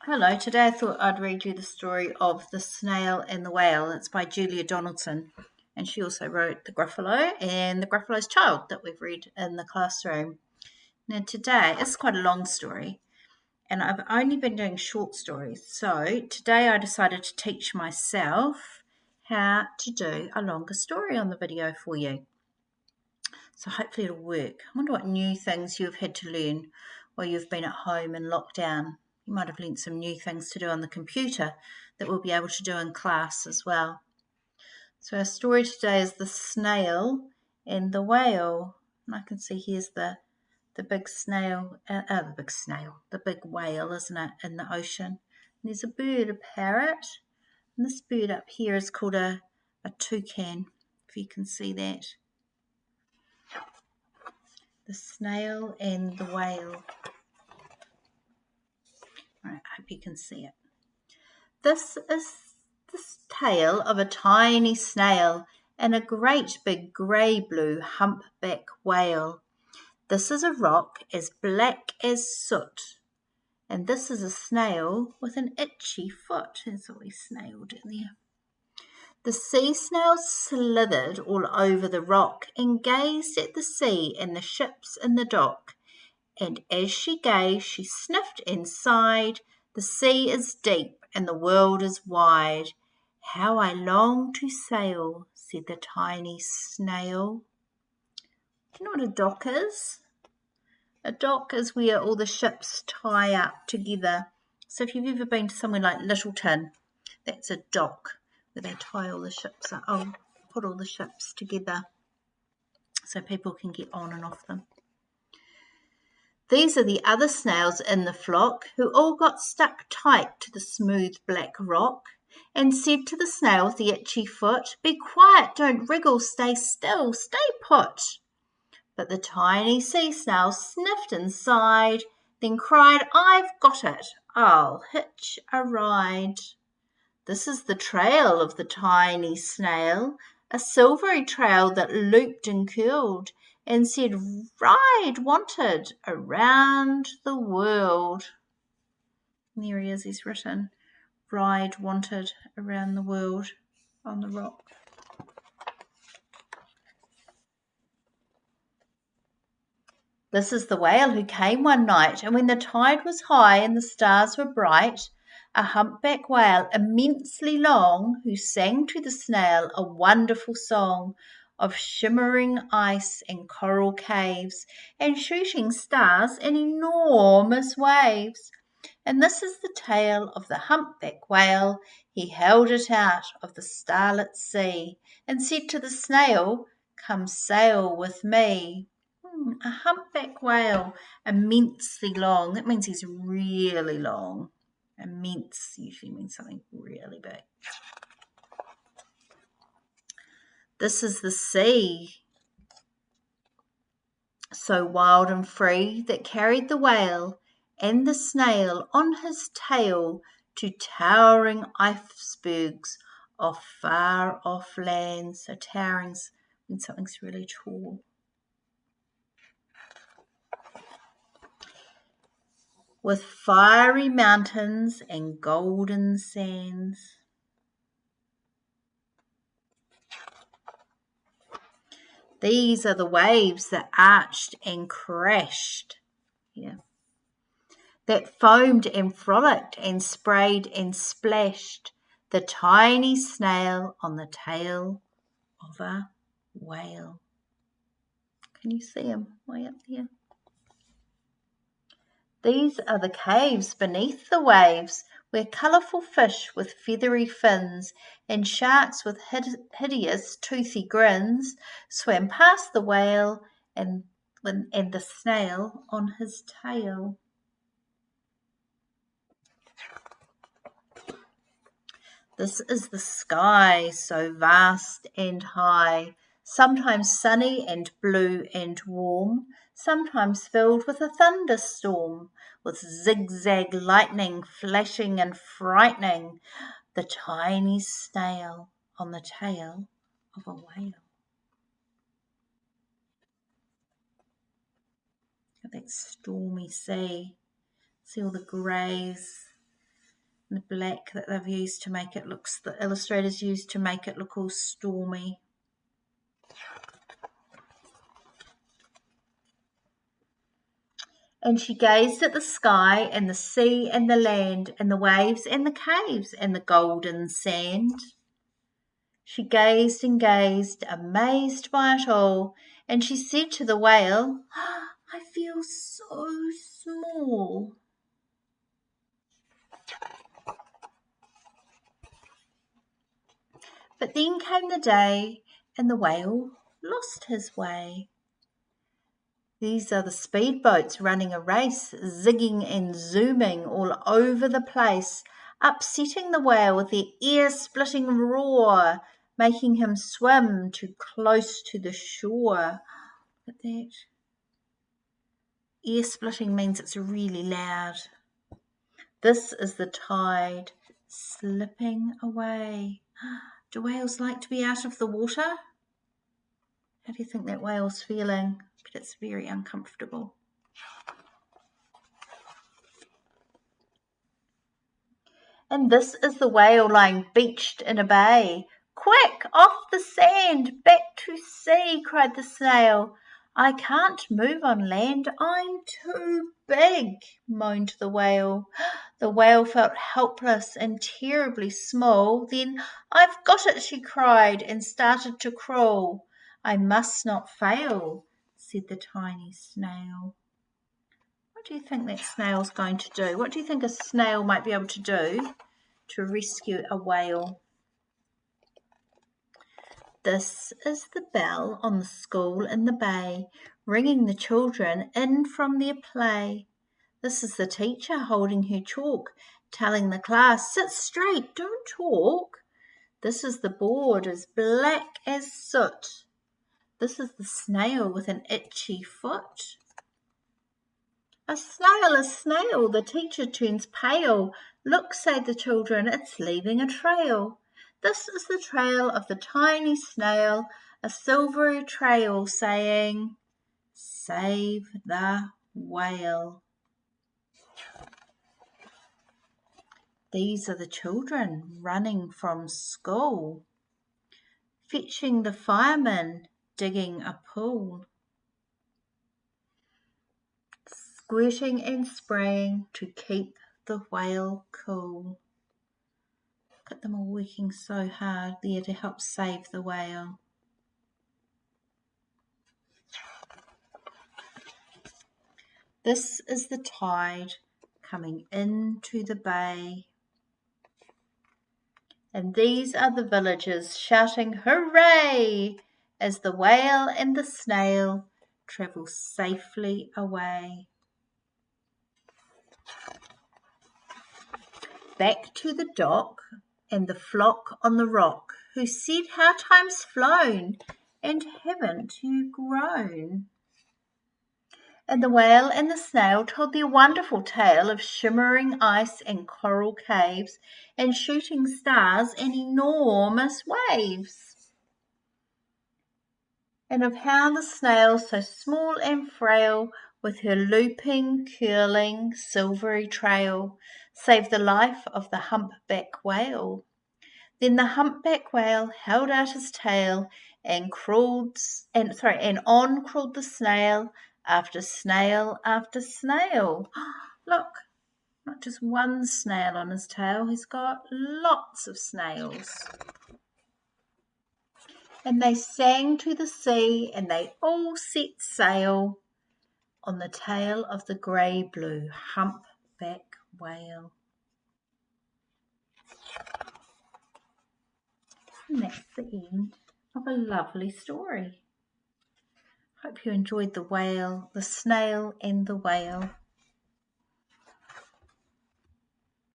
Hello, today I thought I'd read you the story of The Snail and the Whale. It's by Julia Donaldson, and she also wrote The Gruffalo and The Gruffalo's Child that we've read in the classroom. Now, today, it's quite a long story, and I've only been doing short stories, so today I decided to teach myself how to do a longer story on the video for you. So hopefully it'll work. I wonder what new things you've had to learn while you've been at home in lockdown. You might have learnt some new things to do on the computer that we'll be able to do in class as well. So our story today is The Snail and the Whale. And I can see here's the big snail, the big whale, isn't it, in the ocean. And there's a bird, a parrot. And this bird up here is called a toucan, if you can see that. The Snail and the Whale. I hope you can see it. This is this tale of a tiny snail and a great big grey-blue humpback whale. This is a rock as black as soot. And this is a snail with an itchy foot. There's a wee snail down there. The sea snail slithered all over the rock and gazed at the sea and the ships in the dock. And as she gazed, she sniffed and sighed. The sea is deep and the world is wide. How I long to sail, said the tiny snail. Do you know what a dock is? A dock is where all the ships tie up together. So if you've ever been to somewhere like Littleton, that's a dock where they tie all the ships up. Put all the ships together so people can get on and off them. These are the other snails in the flock who all got stuck tight to the smooth black rock and said to the snail with the itchy foot, "Be quiet, don't wriggle, stay still, stay put." But the tiny sea snail sniffed and sighed, then cried, "I've got it, I'll hitch a ride." This is the trail of the tiny snail, a silvery trail that looped and curled and said, "Ride wanted around the world." And there he is, he's written, "Ride wanted around the world" on the rock. This is the whale who came one night, and when the tide was high and the stars were bright, a humpback whale immensely long, who sang to the snail a wonderful song of shimmering ice and coral caves and shooting stars and enormous waves. And this is the tale of the humpback whale. He held it out of the starlit sea and said to the snail, "Come sail with me." A humpback whale, immensely long. That means he's really long. Immense usually means something really big. This is the sea, so wild and free, that carried the whale and the snail on his tail to towering icebergs off far off lands. So towering means something's really tall. With fiery mountains and golden sands. These are the waves that arched and crashed, that foamed and frolicked and sprayed and splashed the tiny snail on the tail of a whale. Can you see him way up there? These are the caves beneath the waves, where colourful fish with feathery fins and sharks with hideous toothy grins swam past the whale and the snail on his tail. This is the sky, so vast and high, sometimes sunny and blue and warm, sometimes filled with a thunderstorm, with zigzag lightning flashing and frightening the tiny snail on the tail of a whale. That stormy sea. See all the greys The black that they've used to make it look, the illustrators used to make it look all stormy. And she gazed at the sky and the sea and the land and the waves and the caves and the golden sand. She gazed and gazed, amazed by it all, and she said to the whale, I feel so small. But then came the day, and the whale lost his way. These are the speedboats running a race, zigging and zooming all over the place, upsetting the whale with their ear-splitting roar, making him swim too close to the shore. Look at that. Ear-splitting means it's really loud. This is the tide slipping away. Do whales like to be out of the water? How do you think that whale's feeling? But it's very uncomfortable. And this is the whale lying beached in a bay. Quick, off the sand, back to sea, cried the snail. I can't move on land, I'm too big, moaned the whale. The whale felt helpless and terribly small. Then, I've got it, she cried, and started to crawl. I must not fail, said the tiny snail. What do you think that snail's going to do? What do you think a snail might be able to do to rescue a whale? This is the bell on the school in the bay, ringing the children in from their play. This is the teacher holding her chalk, telling the class, sit straight, don't talk. This is the board as black as soot. This is the snail with an itchy foot. A snail, the teacher turns pale. Look, say the children, it's leaving a trail. This is the trail of the tiny snail, a silvery trail saying, save the whale. These are the children running from school, fetching the fireman, digging a pool, squirting and spraying to keep the whale cool. Look at them all working so hard there to help save the whale. This is the tide coming into the bay. And these are the villagers shouting hooray as the whale and the snail travel safely away. Back to the dock and the flock on the rock, who said, how time's flown, and haven't you grown? And the whale and the snail told their wonderful tale of shimmering ice and coral caves and shooting stars and enormous waves. And of how the snail, so small and frail, with her looping, curling, silvery trail, saved the life of the humpback whale. Then the humpback whale held out his tail and on crawled the snail after snail after snail. Look, not just one snail on his tail, he's got lots of snails. And they sang to the sea and they all set sail on the tail of the grey-blue humpback whale. And that's the end of a lovely story. Hope you enjoyed the whale, the snail and the whale.